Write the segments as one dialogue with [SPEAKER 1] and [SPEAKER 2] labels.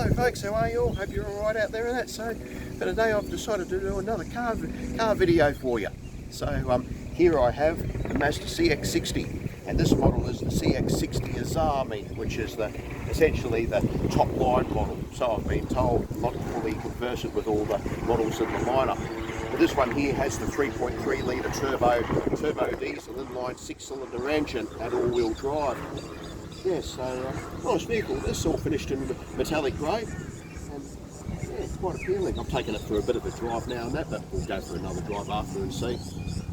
[SPEAKER 1] Hello folks, how are you all? Hope you're alright out there and that. So for today I've decided to do another car video for you. So here I have the Mazda CX-60, and this model is the CX-60 Azami, which is essentially the top line model. So I've been told, I'm not fully conversant with all the models in the lineup. But this one here has the 3.3 litre turbo diesel inline 6-cylinder engine and all-wheel drive. Yeah, so nice vehicle. This is all finished in metallic grey, and yeah, quite appealing. I've taken it for a bit of a drive now and that, but we'll go for another drive after and see.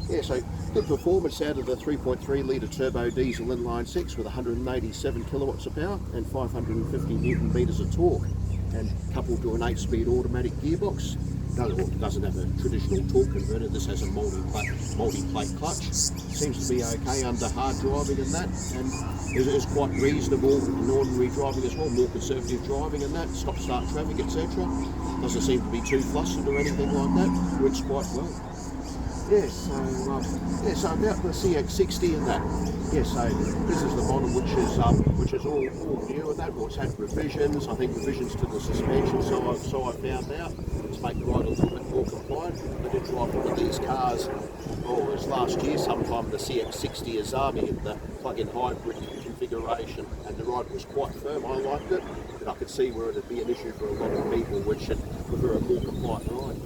[SPEAKER 1] Yeah, so good performance out of the 3.3 litre turbo diesel inline 6 with 187 kilowatts of power and 550 newton meters of torque, and coupled to an 8-speed automatic gearbox. No, it doesn't have a traditional torque converter. This has a multi-plate clutch. Seems to be okay under hard driving and that, and is quite reasonable in ordinary driving as well, more conservative driving and that, stop-start traffic, etc. Doesn't seem to be too flustered or anything like that. Works quite well. Yeah, so about the CX-60 and that. Yeah, so this is the model which is all new and that. Well, it's had revisions. I think revisions to the suspension. So I found out to make the ride a little bit more compliant. I did drive one of these cars. Oh, it was last year sometime. The CX-60 Azami in the plug-in hybrid configuration, and the ride was quite firm. I liked it, but I could see where it'd be an issue for a lot of people which should prefer a more compliant ride.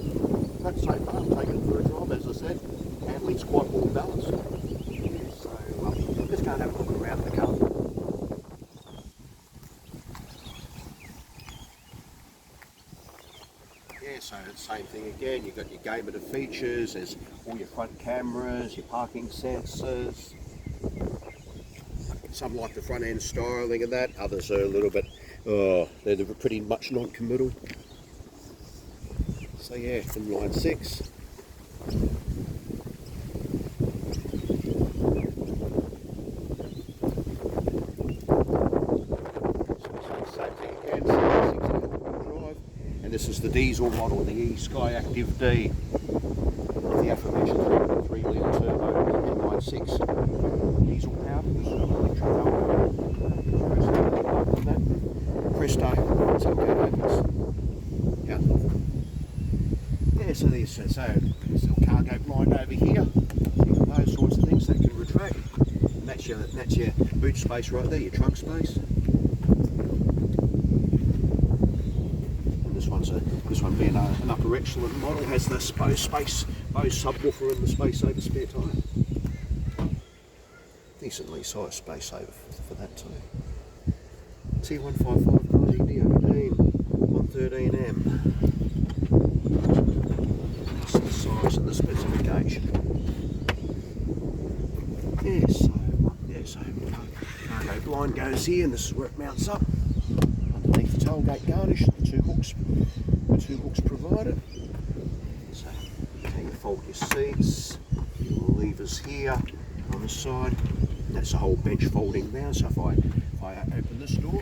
[SPEAKER 1] But so far, I'm taking it for a drive, as I said. Handling's quite well balanced. So let's go and have a look around the car. Yeah, so it's the same thing again. You've got your gamut of features. There's all your front cameras, your parking sensors. Some like the front end styling and that. Others are a little bit, they're pretty much non-committal. So yeah, inline 6. Same thing again, 60 drive. And this is the diesel model, the E-Sky Active D. Of the aforementioned 3.3 litre turbo inline 6. Diesel powered. This is an electric power. Presto. So it opens. Yeah. Yeah, so there's a cargo blind over here, those sorts of things that can retract, and that's your boot space right there, your trunk space. And this one being an upper echelon model has the Bose subwoofer and the space saver spare tyre. Decently sized space saver for that too. T155 quality D18 113M. The size and the specification. So cargo blind goes here, and this is where it mounts up. Underneath the tailgate garnish, the two hooks provided. So you fold your seats, your levers here on the side. That's the whole bench folding down. So if I open this door,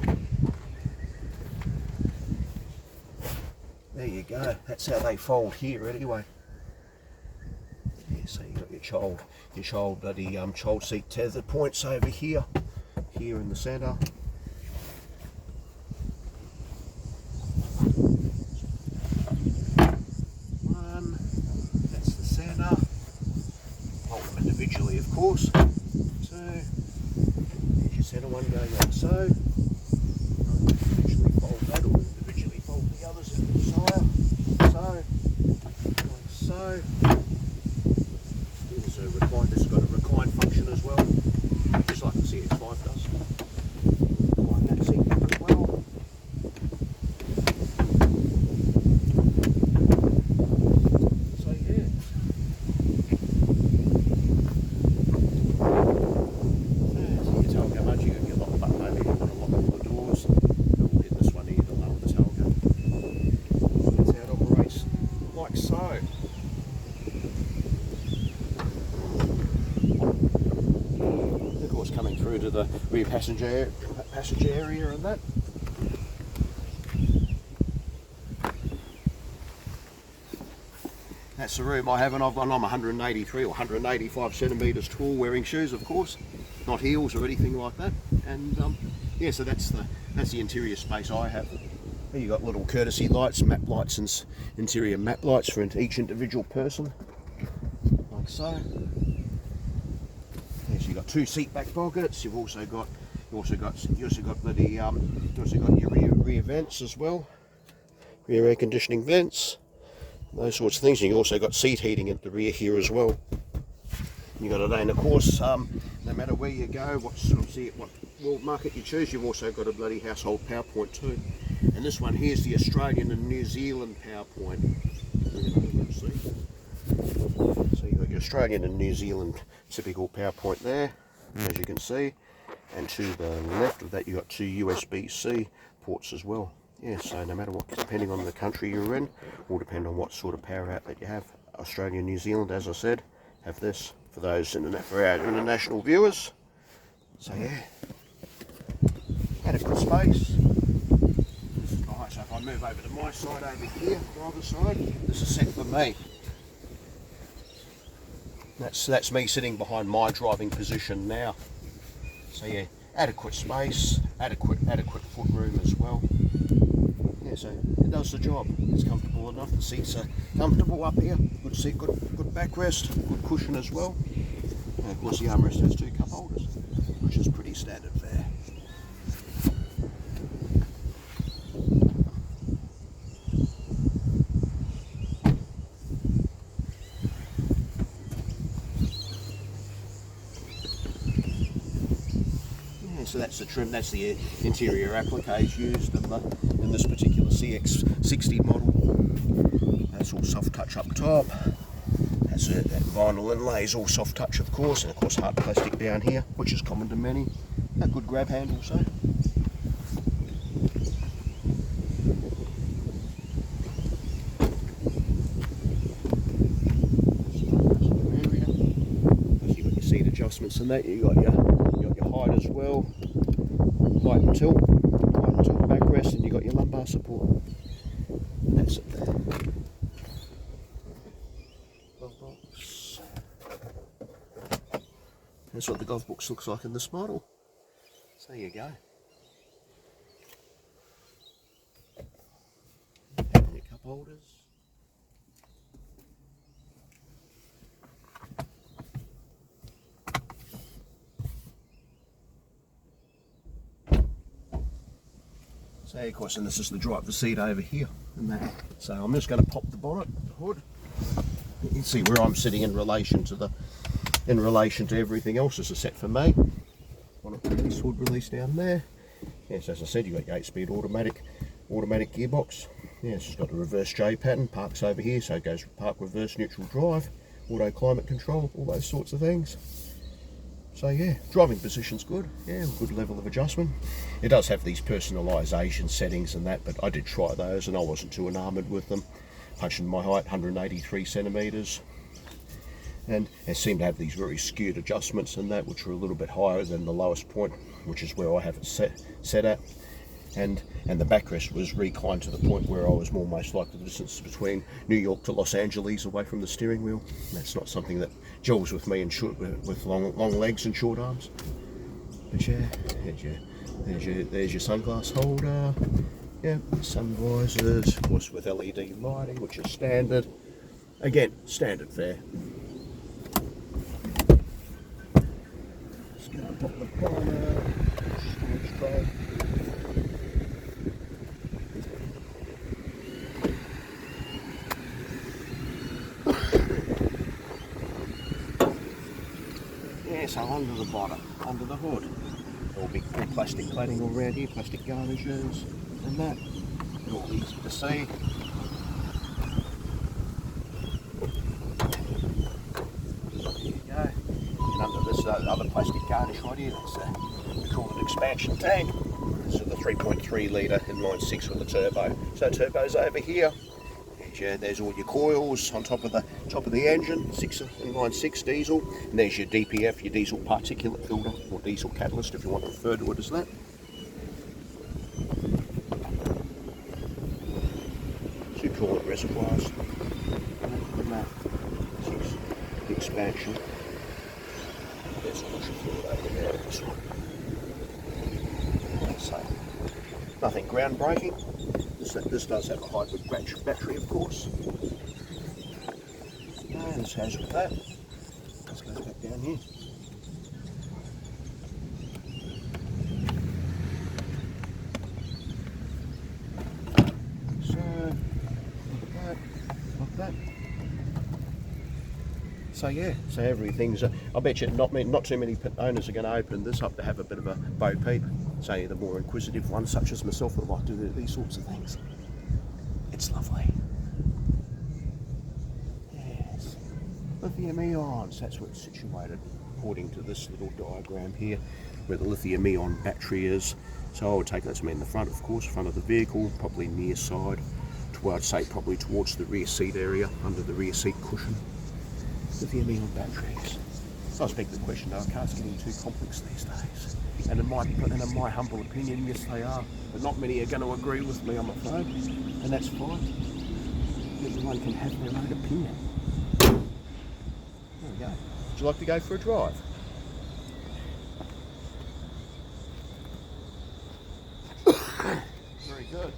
[SPEAKER 1] there you go. That's how they fold here anyway. Yeah, so you got your child seat tether points over here in the centre. One, that's the centre. Hold them individually, of course. Two, there's your centre one going like so. Individually fold that, or individually fold the others in the side. Like so. This has got a recline function as well, just like the CX-5 does. Recline that seat as well. So yeah. So you can tell how much you can get lock button over if you want to lock all the doors. We'll hit this one here to lower the tailgate. That's how it operates, like so. Coming through to the rear passenger area and that. That's the room I have, and I'm 183 or 185 centimetres tall, wearing shoes, of course, not heels or anything like that. And yeah, so that's the interior space I have. You got little courtesy lights, map lights, and interior map lights for each individual person, like so. Yes, you've got 2 seat back pockets. You've also got your rear vents as well, rear air conditioning vents, those sorts of things. And you've also got seat heating at the rear here as well. You got it, and of course, no matter where you go, what world market you choose, you've also got a bloody household power point too. And this one here is the Australian and New Zealand power point. So you've got your Australian and New Zealand typical power point there, as you can see. And to the left of that, you've got 2 USB-C ports as well. Yeah, so no matter what, depending on the country you're in, will depend on what sort of power outlet you have. Australia and New Zealand, as I said, have this for those for our international viewers. So yeah, adequate space. Alright, so if I move over to my side over here, driver's side, this is set for me. That's me sitting behind my driving position now. So yeah, adequate space, adequate footroom as well. Yeah, so it does the job. It's comfortable enough. The seats are comfortable up here. Good seat, good backrest, good cushion as well. And of course the armrest has 2 cup holders, which is pretty standard fare. So that's the trim, that's the interior appliques used in this particular CX-60 model. That's all soft touch up top. That's that vinyl inlay is all soft touch, of course, and of course hard plastic down here, which is common to many. A good grab handle, so. You've got your seat adjustments and that. You got your height as well. Height and tilt backrest, and you got your lumbar support. And that's it there. Glove box. That's what the glove box looks like in this model. So there you go. And your cup holders. So of course, and this is the driver's seat over here. And that. So I'm just going to pop the bonnet, the hood. You can see where I'm sitting in relation to everything else. This is set for me. Bonnet release, hood release down there. Yes, as I said, you've got your 8-speed automatic gearbox. Yes, it's got the reverse J pattern. Parks over here, so it goes park, reverse, neutral drive, auto climate control, all those sorts of things. So yeah, driving position's good, yeah, good level of adjustment. It does have these personalisation settings and that, but I did try those and I wasn't too enamoured with them. Punching my height, 183 centimetres. And it seemed to have these very skewed adjustments and that, which were a little bit higher than the lowest point, which is where I have it set at. And the backrest was reclined to the point where I was almost like the distance between New York to Los Angeles away from the steering wheel. And that's not something that gels with me and with long legs and short arms. But yeah, there's your sunglass holder. Yeah, sun visors, of course with LED lighting, which is standard. Again, standard fare. Just gonna pop the bonnet, storage tray. Yeah, so under the bonnet, under the hood, all big plastic cladding all around here, plastic garnishes and that. They're all easy to see. There you go. And under this other plastic garnish right here, that's we call it expansion tank. This is the 3.3 litre inline-6 with the turbo. So turbo's over here. There's all your coils on top of the engine, inline-6 diesel, and there's your DPF, your diesel particulate filter, or diesel catalyst if you want to refer to it as that. 2 coolant reservoirs, and that, 6 expansion. There's a pressure fluid over there, this one. So, nothing groundbreaking. This this does have a hybrid battery, of course. And this has with that. Let's go back down here. So, like that. So yeah, so everything's. I bet you not too many owners are going to open this up to have a bit of a bo peep. Say the more inquisitive ones, such as myself, that like to do these sorts of things. It's lovely. Yes, lithium ions. That's where it's situated, according to this little diagram here, where the lithium ion battery is. So I would take that's in the front, of course, front of the vehicle, probably near side. Well, I'd say probably towards the rear seat area, under the rear seat cushion. Lithium ion batteries. So I expect the question, though, cars getting too complex these days. And in my humble opinion, yes they are. But not many are going to agree with me, I'm afraid. And that's fine. Everyone can have their own opinion. There we go. Would you like to go for a drive? Very good.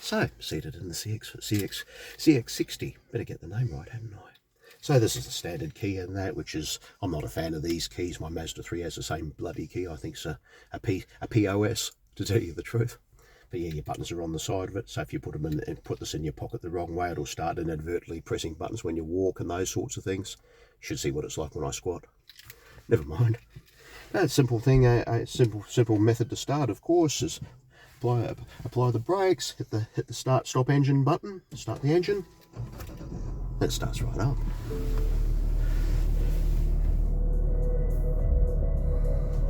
[SPEAKER 1] So, seated in the CX-60. Better get the name right, hadn't I? So this is the standard key in that, which is, I'm not a fan of these keys. My Mazda 3 has the same bloody key. I think it's a POS, to tell you the truth. But yeah, your buttons are on the side of it. So if you put them in and put this in your pocket the wrong way, it'll start inadvertently pressing buttons when you walk and those sorts of things. You should see what it's like when I squat. Never mind. A simple thing, a simple method to start, of course, is apply the brakes, hit the stop engine button, start the engine. It starts right up.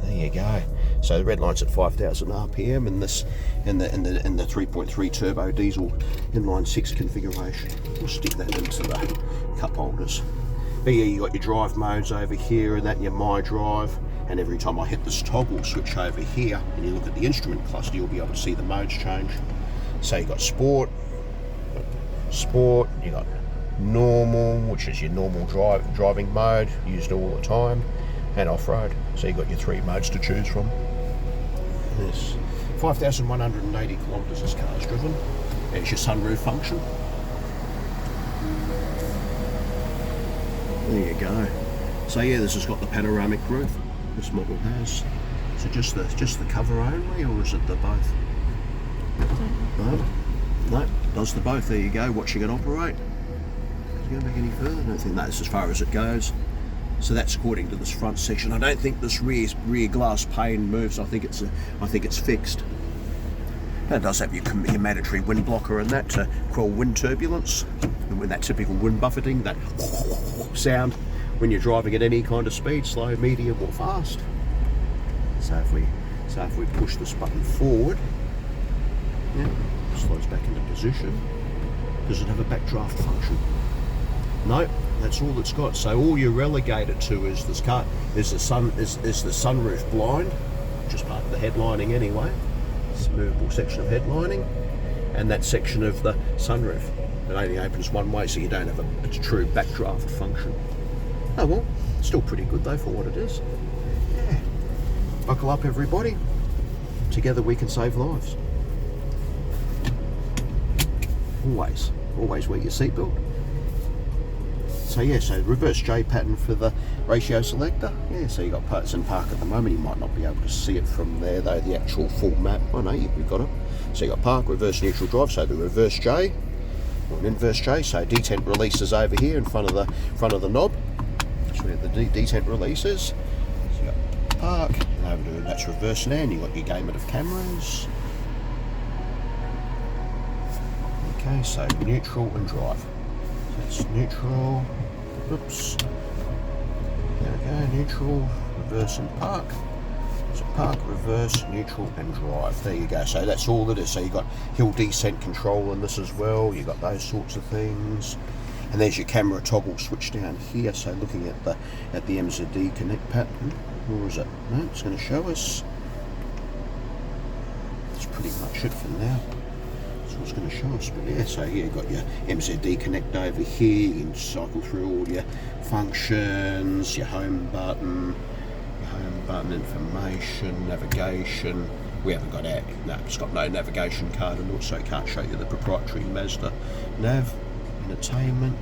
[SPEAKER 1] There you go. So the red light's at 5,000 RPM in this in the 3.3 turbo diesel inline 6 configuration. We'll stick that into the cup holders. But yeah, you got your drive modes over here, and that your My Drive. And every time I hit this toggle switch over here, and you look at the instrument cluster, you'll be able to see the modes change. So you got sport, you got normal, which is your normal driving mode, used all the time, and off-road. So you got your 3 modes to choose from. Yes, 5,180 kilometres this car's driven. There's your sunroof function. There you go. So yeah, this has got the panoramic roof. This model has. So just the cover only, or is it the both? No, does the both. There you go. Watching it operate. Is it going back any further? I don't think that's as far as it goes. So that's according to this front section. I don't think this rear glass pane moves. I think it's fixed. And it does have your mandatory wind blocker and that to quell wind turbulence, and when that typical wind buffeting, that sound when you're driving at any kind of speed, slow, medium or fast. So if we push this button forward, yeah, it slows back into position. Does it have a backdraft function? No, that's all it's got. So all you're relegated to is this car is the sunroof blind, just part of the headlining anyway. It's a movable section of headlining, and that section of the sunroof. It only opens one way, so you don't have a true backdraft function. Oh well, still pretty good though for what it is. Yeah. Buckle up everybody. Together we can save lives. Always wear your seatbelt. So yeah, so reverse J pattern for the ratio selector. Yeah, so you got parts and park at the moment. You might not be able to see it from there though, the actual full map. Oh no, we've got it. So you got park, reverse, neutral, drive. So the reverse J or an inverse J. So detent releases over here in front of the knob. That's where the detent releases. So you got park, and over to that's reverse now, and you got your gamut of cameras. Okay, so neutral and drive. So it's neutral. Oops. There we go, neutral, reverse and park. So park, reverse, neutral and drive. There you go. So that's all it is. So you've got hill descent control in this as well. You've got those sorts of things. And there's your camera toggle switch down here. So looking at the MZD connect pattern. Or is it? No, it's going to show us. That's pretty much it for now. So was going to show us, but yeah, so yeah, you've got your MZD connect over here. You can cycle through all your functions, your home button information, navigation. We haven't got our, no, it's got no navigation card, and also can't show you the proprietary Mazda nav. Entertainment,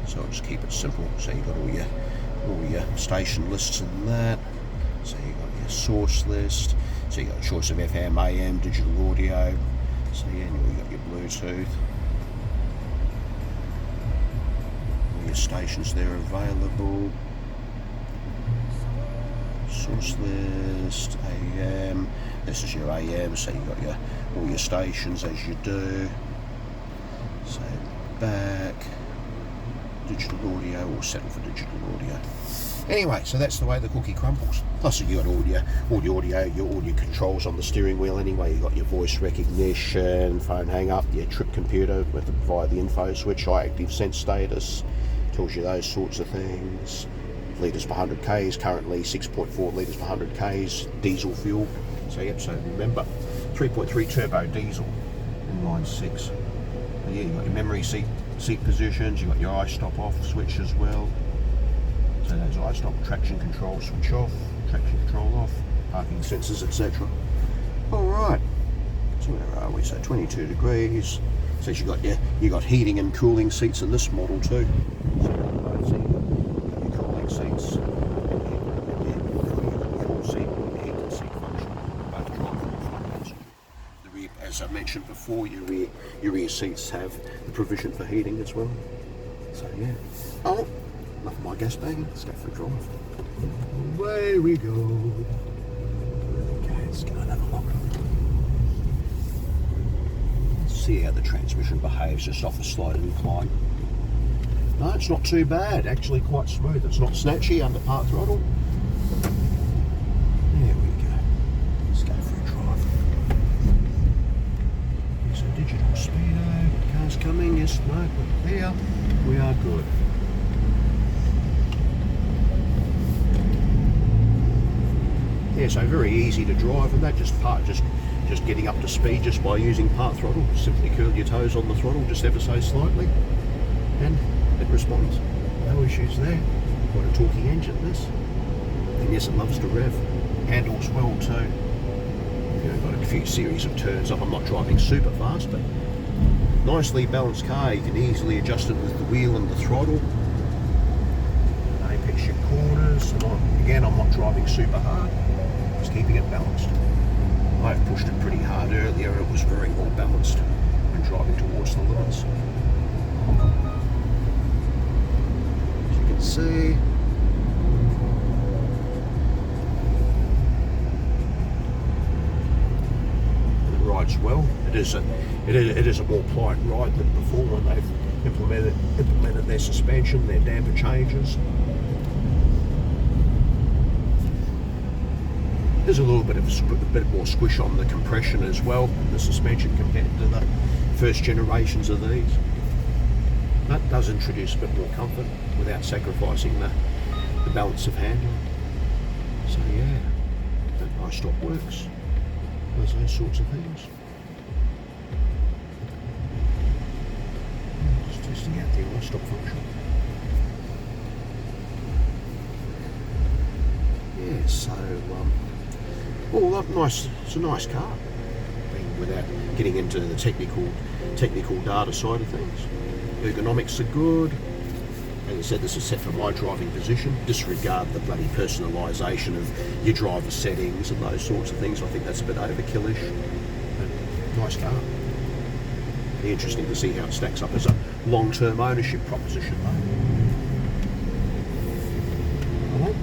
[SPEAKER 1] so I'll just keep it simple. So you've got all your station lists in that. So you've got your source list. So you've got a choice of FM, AM, digital audio. So yeah, you've got your Bluetooth. All your stations there available. Source list, AM. This is your AM, so you've got all your stations as you do. So back, digital audio, or settle for digital audio. Anyway, so that's the way the cookie crumbles. Plus you got all your audio, all your controls on the steering wheel anyway. You got your voice recognition, phone hang up, your trip computer via the info switch, high active sense status, tells you those sorts of things. Litres per 100 k's, currently 6.4 litres per 100 k's, diesel fuel. So yep, so remember, 3.3 turbo diesel, inline 6. And yeah, you've got your memory seat positions, you've got your i-stop off switch as well. So those i-stop, traction control switch off, traction control off, parking sensors, etc. Alright, so where are we? So 22 degrees. So you got heating and cooling seats in this model too. So you've got your cooling seats, and your cool seat, and your heated seat function, both drive and front. The rear, as I mentioned before, your rear seats have the provision for heating as well. So yeah. Oh, enough of my gas bagging. Let's go for a drive. Away we go. Okay, let's go and have a look. See how the transmission behaves just off a slight incline. No, it's not too bad, actually quite smooth. It's not snatchy under part throttle. There we go. Let's go for a drive. There's a digital speedo. Car's coming, yes, no, but there. We are good. Yeah, so very easy to drive, and that just getting up to speed just by using part throttle. Simply curl your toes on the throttle just ever so slightly, and it responds. No issues there. Quite a torquey engine, this. And yes, it loves to rev. Handles well too. You know, got a few series of turns up. I'm not driving super fast, but nicely balanced car. You can easily adjust it with the wheel and the throttle. Apex your corners. And again, I'm not driving super hard. Just keeping it balanced. I've pushed it pretty hard earlier. It was very well balanced when driving towards the limits. As you can see, it rides well. It is a more pliant ride than before when they've implemented their suspension, their damper changes. There's a little bit of a bit more squish on the compression as well, the suspension compared to the first generations of these. That does introduce a bit more comfort without sacrificing the balance of handling. So yeah, that i-stop works. Does those sorts of things. Just testing out the i-stop function. Yeah, so well, nice. It's a nice car. Without getting into the technical data side of things, ergonomics are good. As I said, this is set for my driving position. Disregard the bloody personalisation of your driver settings and those sorts of things. I think that's a bit overkillish. But nice car. Be interesting to see how it stacks up as a long-term ownership proposition, though. Right.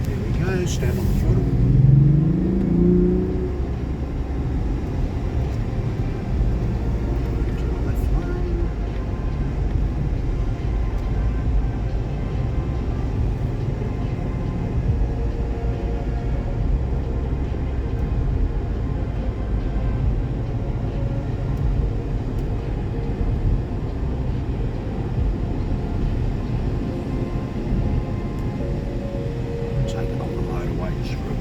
[SPEAKER 1] There we go. Stand on the throttle. Take it on the motorway just for a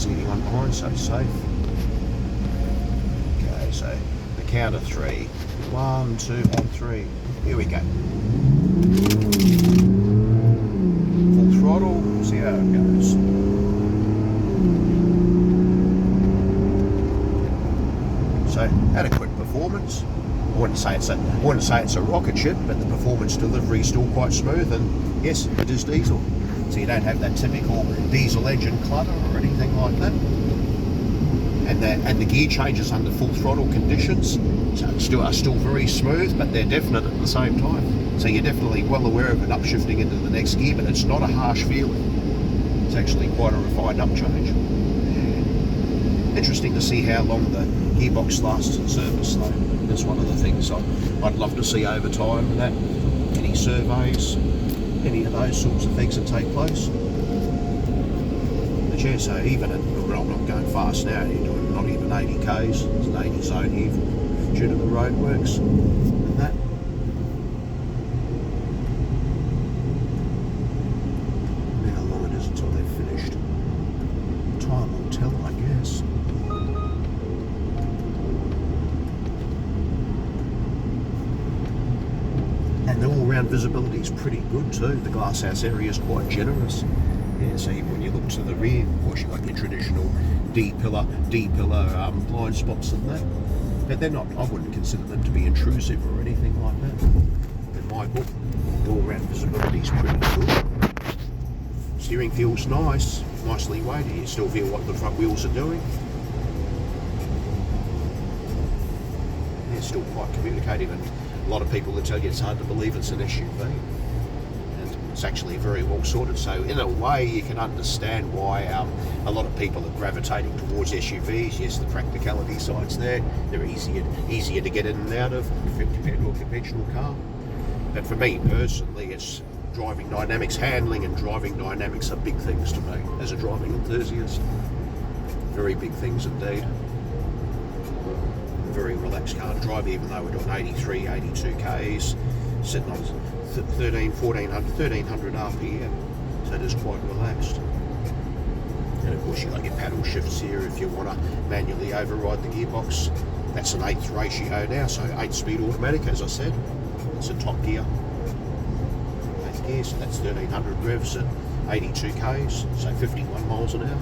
[SPEAKER 1] seating on behind, so safe. Okay, so the count of 3. 1, 2, and 3. Here we go. Full throttle, see how it goes. So adequate performance. I wouldn't say it's a rocket ship, but the performance delivery is still quite smooth, and yes, it is diesel. So you don't have that typical diesel engine clutter or anything like that. And the gear changes under full throttle conditions are still very smooth, but they're definite at the same time. So you're definitely well aware of it upshifting into the next gear, but it's not a harsh feeling. It's actually quite a refined upchange. Interesting to see how long the gearbox lasts in service though. That's one of the things I'd love to see over time, and that any surveys, any of those sorts of things that take place. But yeah, so even at, well, I'm not going fast now, you're doing not even 80 k's, it's an 80 zone here due to the roadworks and that. How long it is until they're finished. Time will tell, I guess. And the all-round visibility is pretty good too. The glasshouse area is quite generous. Yeah, so when you look to the rear, of course you've got your traditional D-pillar blind spots and that. But they're not, I wouldn't consider them to be intrusive or anything like that. In my book, the all-round visibility is pretty good. Steering feels nice, nicely weighted. You still feel what the front wheels are doing. They're still quite communicative, and a lot of people will tell you it's hard to believe it's an SUV. And it's actually very well sorted. So in a way, you can understand why a lot of people are gravitating towards SUVs. Yes, the practicality side's there. They're easier to get in and out of compared to a conventional car. But for me personally, it's driving dynamics, handling and driving dynamics are big things to me as a driving enthusiast. Very big things indeed. A very relaxed car to drive, even though we're doing 83, 82 k's, sitting on 1300 RPM, so it is quite relaxed. And of course you've got your paddle shifts here if you want to manually override the gearbox. That's an 8th ratio now, so 8-speed automatic, as I said. It's a top gear. 8th gear, so that's 1300 revs at 82 k's, so 51 miles an hour.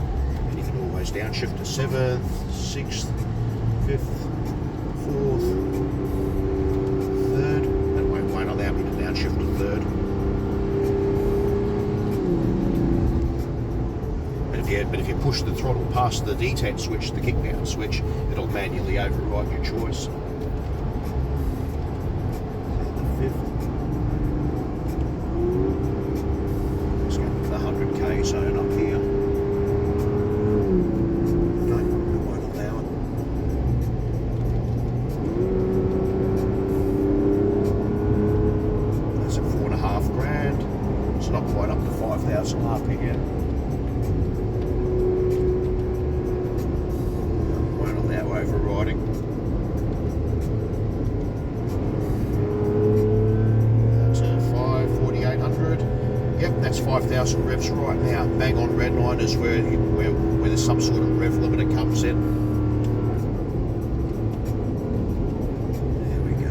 [SPEAKER 1] And you can always downshift to 7th, 6th, 5th, 4th, 3rd. That won't allow me to downshift to 3rd. But if you push the throttle past the detent switch, the kickdown switch, it'll manually override your choice. The 5th. Let's go to the 100k zone up here. No, it won't allow it. That's at $4,500. It's not quite up to 5,000 RPM. Overriding. That's a 4,800. Yep, that's 5,000 revs right now. Bang on red line is where there's some sort of rev limiter comes in. There we go.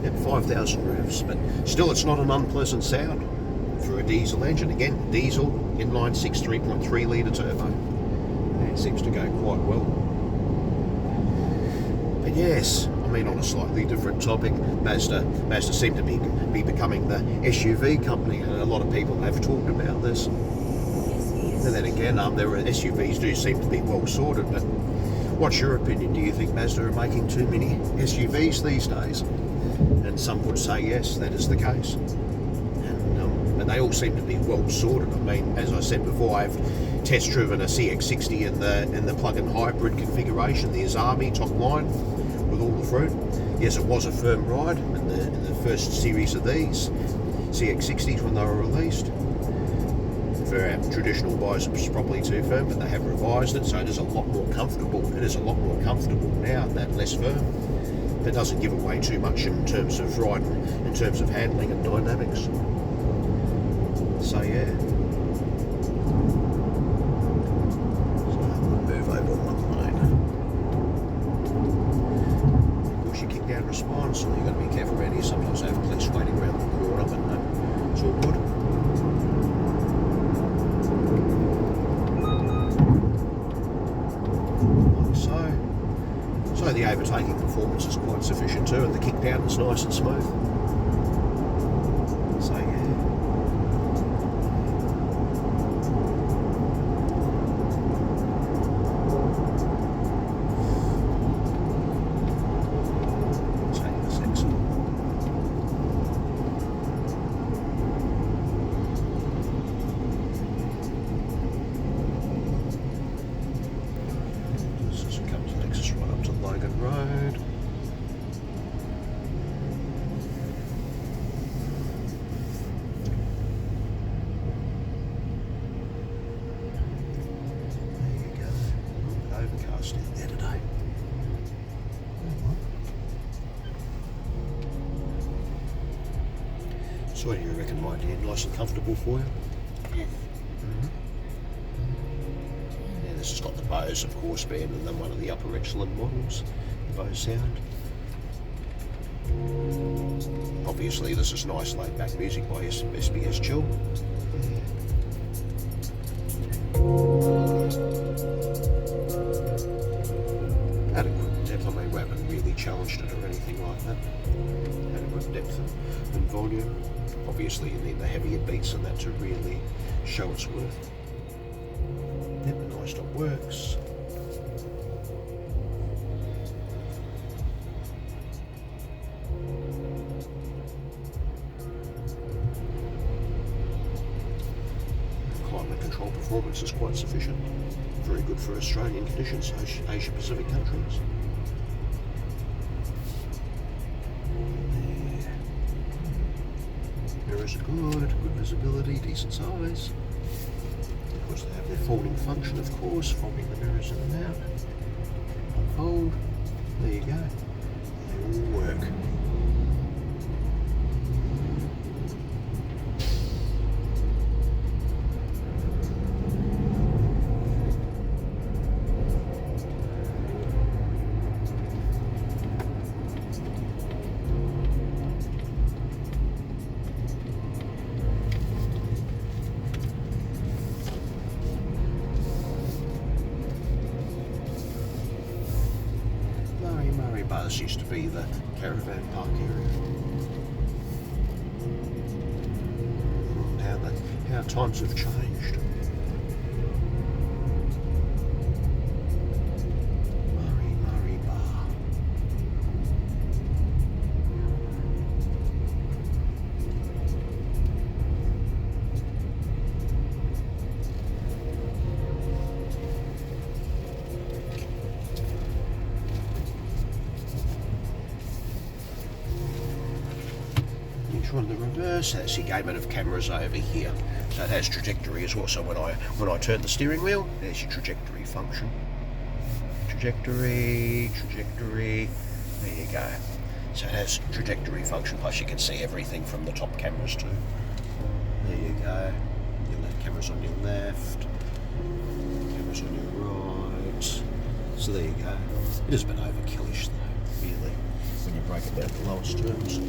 [SPEAKER 1] Yep, 5,000 revs, but still it's not an unpleasant sound for a diesel engine. Again, diesel, inline 6 3.3 litre turbo. And it seems to go quite well. But yes, I mean, on a slightly different topic, Mazda seem to be becoming the SUV company, and a lot of people have talked about this. And then again, their SUVs do seem to be well sorted, but what's your opinion? Do you think Mazda are making too many SUVs these days? And some would say yes, that is the case. But they all seem to be well sorted. I mean, as I said before, I've test driven a CX-60 in the plug-in hybrid configuration, the Azami top line with all the fruit. Yes, it was a firm ride in the first series of these CX-60s when they were released. For our traditional buyers, it was probably too firm, but they have revised it, so it is a lot more comfortable. It is a lot more comfortable now, that less firm. It doesn't give away too much in terms of riding, in terms of handling and dynamics. So yeah. overtaking performance is quite sufficient too, and the kick down is nice and smooth. So yeah. Road. There you go. Overcast out there today. So what do you reckon, my dear? Nice and comfortable for you?
[SPEAKER 2] Yes.
[SPEAKER 1] Yeah, this has got the Bose, of course, being in one of the upper echelon models. Bose sound. Obviously this is nice laid back music by SBS Chill. Adequate depth, I mean we haven't really challenged it or anything like that. Adequate depth and volume. Obviously you need the heavier beats and that to really show its worth. Yep, nice dot works. Climate control performance is quite sufficient. Very good for Australian conditions, Asia Pacific countries. Mirrors are good visibility, decent size. Of course they have their folding function, of course, folding the mirrors in and out. Unfold. There you go. They all work. This used to be the caravan park area. How times have changed. Murray Bar. On the reverse, that's your gamut of cameras over here. So it has trajectory as well. So when I turn the steering wheel, there's your trajectory function. Trajectory. There you go. So it has trajectory function. Plus you can see everything from the top cameras too. There you go. Your left cameras on your left. Cameras on your right. So there you go. It is a bit overkillish though, really, when you break it down to lowest terms.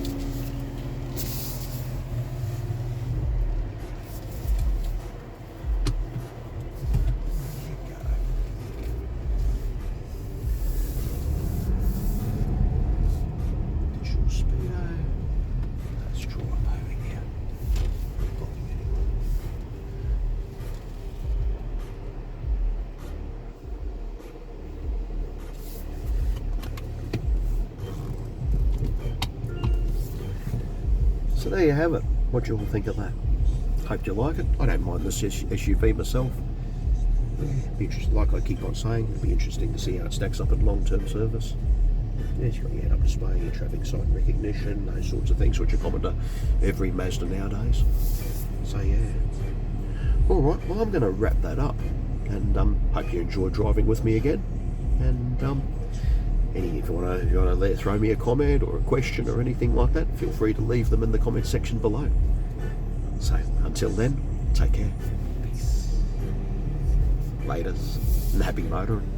[SPEAKER 1] So there you have it. What do you all think of that? Hope you like it. I don't mind this SUV myself. Be interesting, like I keep on saying, it'd be interesting to see how it stacks up in long-term service. Yeah, it's got your head-up display, your traffic sign recognition, those sorts of things which are common to every Mazda nowadays. So yeah. Alright, well I'm going to wrap that up, and hope you enjoy driving with me again. And if you want to throw me a comment or a question or anything like that, feel free to leave them in the comment section below. So until then, take care. Peace. Laters and happy motoring.